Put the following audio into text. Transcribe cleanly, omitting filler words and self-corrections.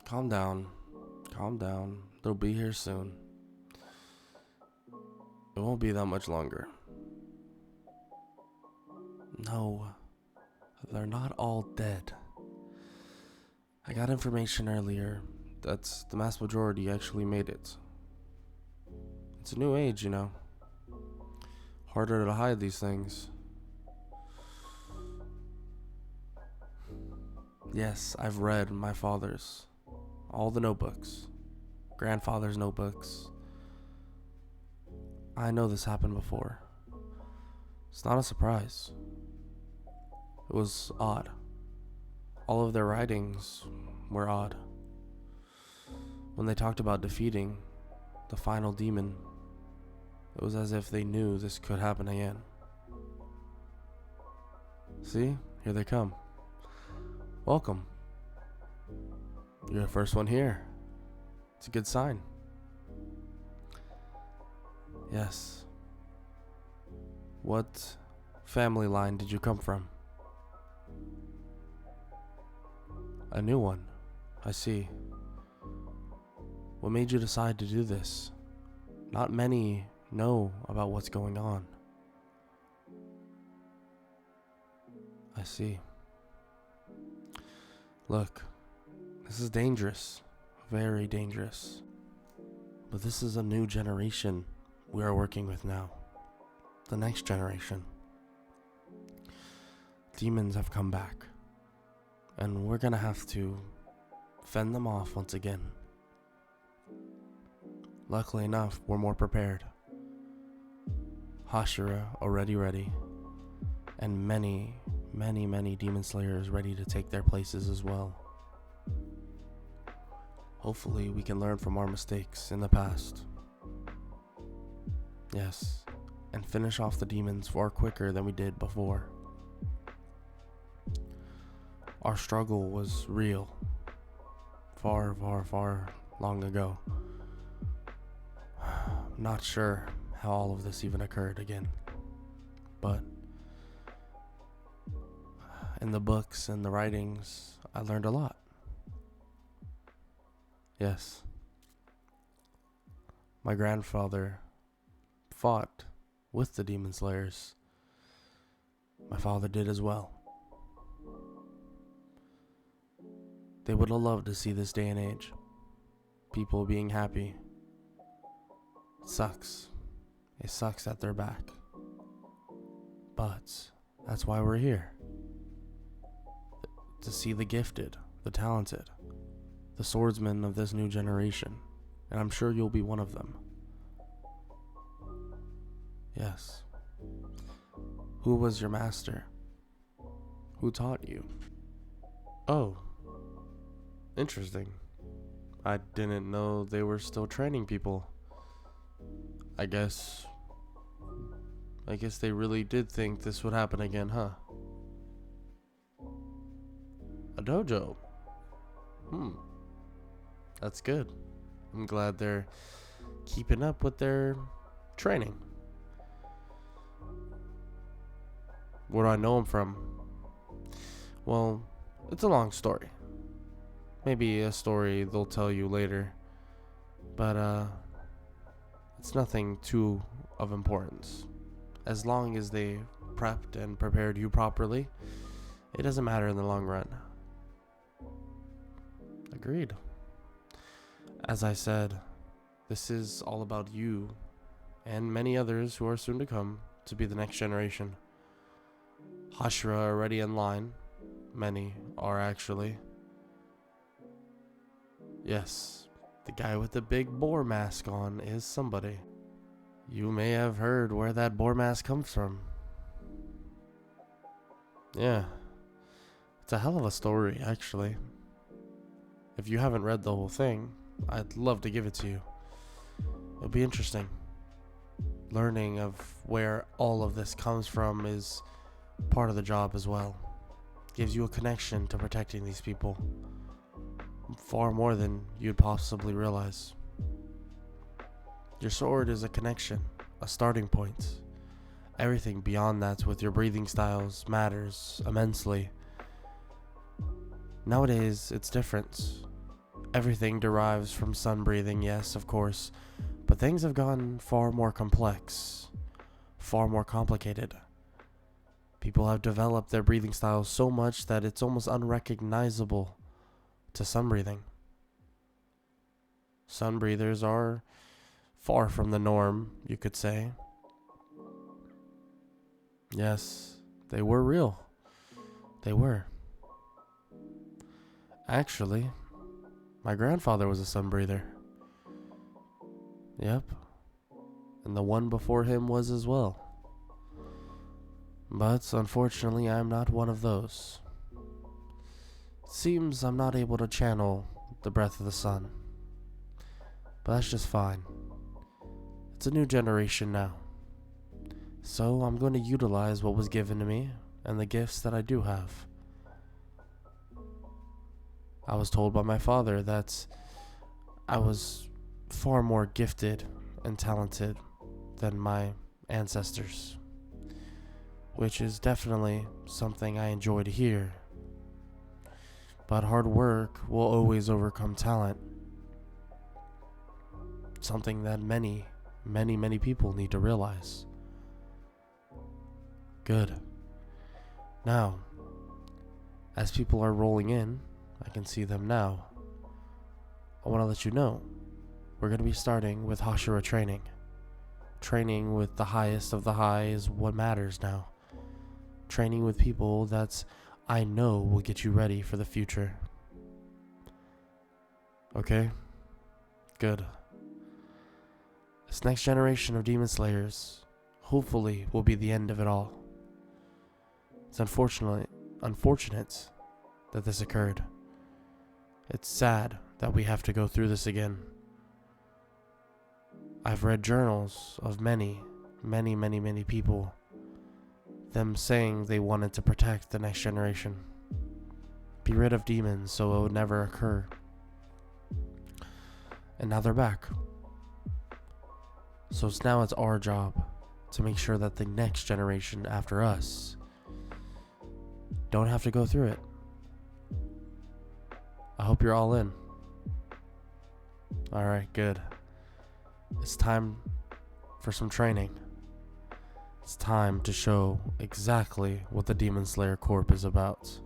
Calm down. Calm down. They'll be here soon. It won't be that much longer. No, they're not all dead. I got information earlier that the mass majority actually made it. It's a new age, you know. Harder to hide these things. Yes, I've read my father's. All the notebooks. Grandfather's notebooks. I know this happened before. It's not a surprise. It was odd. All of their writings were odd. When they talked about defeating the final demon, it was as if they knew this could happen again. See? Here they come. Welcome. You're the first one here. It's a good sign. Yes. What family line did you come from? A new one. I see. What made you decide to do this? Not many know about what's going on. I see. Look, this is dangerous. Very dangerous. But this is a new generation we are working with now. The next generation. Demons have come back. And we're gonna have to fend them off once again. Luckily enough, we're more prepared. Hashira already ready. And many demon slayers ready to take their places as well. Hopefully we can learn from our mistakes in the past. Yes, and finish off the demons far quicker than we did before. Our struggle was real. Far long ago. Not sure how all of this even occurred again. But in the books and the writings, I learned a lot. Yes. My grandfather fought with the demon slayers. My father did as well. They would have loved to see this day and age. People being happy. It sucks. It sucks that they're back. But that's why we're here. To see the gifted, the talented, the swordsmen of this new generation. And I'm sure you'll be one of them. Yes. Who was your master? Who taught you? Oh. Interesting. I didn't know they were still training people. I guess they really did think this would happen again, huh? A dojo. That's good. I'm glad they're keeping up with their training. Where do I know them from? Well, it's a long story. Maybe a story they'll tell you later. But, it's nothing too of importance. As long as they prepped and prepared you properly, it doesn't matter in the long run. Agreed. As I said, this is all about you and many others who are soon to come to be the next generation. Hashira are already in line. Many are actually. Yes, the guy with the big boar mask on is somebody. You may have heard where that boar mask comes from. Yeah, it's a hell of a story, actually. If you haven't read the whole thing, I'd love to give it to you. It'll be interesting. Learning of where all of this comes from is part of the job as well. Gives you a connection to protecting these people. Far more than you'd possibly realize. Your sword is a connection, a starting point. Everything beyond that with your breathing styles matters immensely. Nowadays, it's different. Everything derives from sun breathing, yes, of course, but things have gotten far more complex, far more complicated. People have developed their breathing styles so much that it's almost unrecognizable to sun breathing. Sun breathers are far from the norm, you could say. Yes, they were real. They were. Actually, my grandfather was a sun breather. Yep. And the one before him was as well. But unfortunately, I'm not one of those. It seems I'm not able to channel the breath of the sun. But that's just fine. It's a new generation now. So I'm going to utilize what was given to me and the gifts that I do have. I was told by my father that I was far more gifted and talented than my ancestors, which is definitely something I enjoy to hear. But hard work will always overcome talent. Something that many people need to realize. Good. Now, as people are rolling in, I can see them now. I want to let you know, we're going to be starting with Hashira training. Training with the highest of the high is what matters now. Training with people that I know will get you ready for the future. Okay? Good. This next generation of Demon Slayers hopefully will be the end of it all. It's unfortunate that this occurred. It's sad that we have to go through this again. I've read journals of many people, them saying they wanted to protect the next generation, be rid of demons so it would never occur. And now they're back. So now it's our job to make sure that the next generation after us don't have to go through it. I hope you're all in. Alright, good. It's time for some training. It's time to show exactly what the Demon Slayer Corp is about.